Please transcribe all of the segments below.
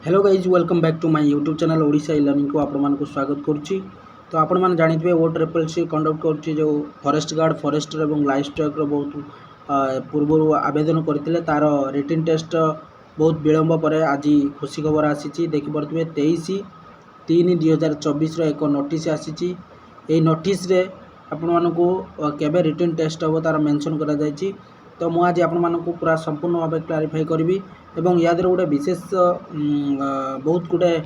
Hello guys welcome back to my YouTube channel Odisha e learning को आपण मानक स्वागत करुच्ची। तो आपण मैंने जानते ओ ट्रिपल सी कंडक्ट कर जो फॉरेस्ट गार्ड फॉरेस्टर और लाइफ स्टॉक बहुत पूर्व आवेदन करते तार रिटन टेस्ट बहुत विलंब पर आज खुशी खबर आसी देखिपे 23/3/2024 एक नोटिस आसी। नोटिस आपण मानक केबे रिटन टेस्ट हम तार मेंशन करा जायछि। तो मुझे आज आपण मानक पूरा संपूर्ण भाव क्लारिफाई करी एवं या गोटे विशेष बहुत गुटे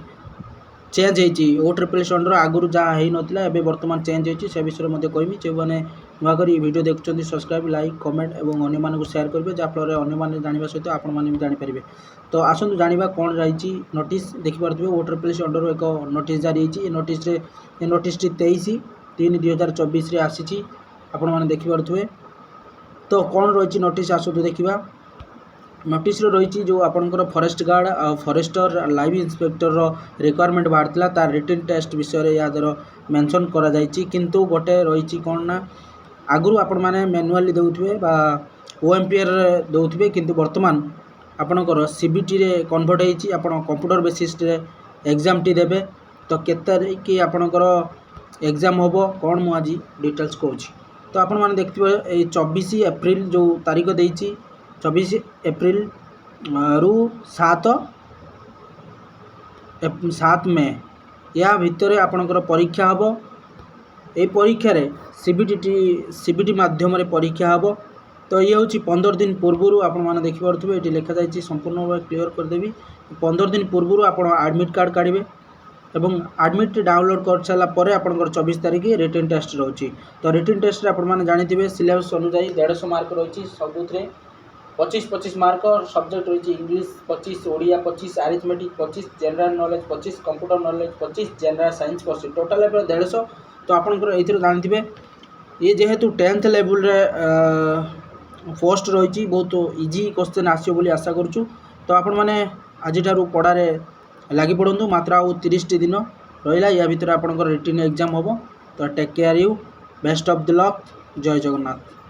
चेंज होती ओ ट्रिपल सी अंडर आगुरी जहाँ हो नाला एवं बर्तमान चेंज होती से विषय में कहमी। जो मैंने नुआ कर वीडियो देखुं सब्सक्राइब लाइक कमेंट और अन्य मानक शेयर करेंगे जहाँफल अन्य जानवा सहित आपण मैंने जानीपर। तो आसतु जाना कौन रही नोटिस देखिपे ओ ट्रिपल सी अंडर एक नोटिस जारी होती। नोटिस 23/3/2024 आसी आपण मैंने देखिपे। तो कौन रही नोटिस आसतु देखा। नोटिस रही जो आपंकर forest guard forester live inspector requirement बाहर तार रिटन टेस्ट विषय या मेंशन करा जायछि। किंतु गोटे रही कौन ना आगुरी आपण मैंने मैनुअली देउथबे बा ओएमपीआर देउथबे किंतु वर्तमान आपणकर सीबीटी रे कन्वर्ट होईछि। आपण कंप्यूटर बेसिस रे एग्जाम टी देबे। तो केते तारिख आपणकर एग्जाम होबो कौन मु आज डिटेल्स कहूछि। तो आपण मैंने देखिबे 24 एप्रिल जो तारीख देइछि 24 एप्रिल रु 7 मे या भितर आपणकर परीक्षा हम। ये परीक्षा रे सीबीटी माध्यम रे परीक्षा हम। तो ये हूँ 15 दिन पूर्व आपण मैंने देखिपे ये लिखा जाए संपूर्ण भाव क्लीयर करदेवी। 15 दिन पूर्व आप एडमिट कार्ड काढ़े एवं एडमिट डाउनलोड कर सारापर आपंकर 24 तारीख रिटन टेस्ट रोचे। तो रिटन टेस्ट आपने जानते सिलेबस अनुसार 150 मार्क रही सबुथ 25 मार्क सब्जेक्ट रही English 25 Odia 25 arithmetic 25 general knowledge 25 computer knowledge 25 general science 25 total 150। तो आपंकर ये जानते ये जेहेतु 10th लेवल पोस्ट रही बहुत इजी क्वेश्चन आसो बोली आशा करूँ। तो आपण मैंने आज पढ़ारे लगी पड़ू मात्र आउ 30 दिन रहा या भितर आपंकर रिटन एग्जाम हम। तो take care you best of the luck जय जगन्नाथ।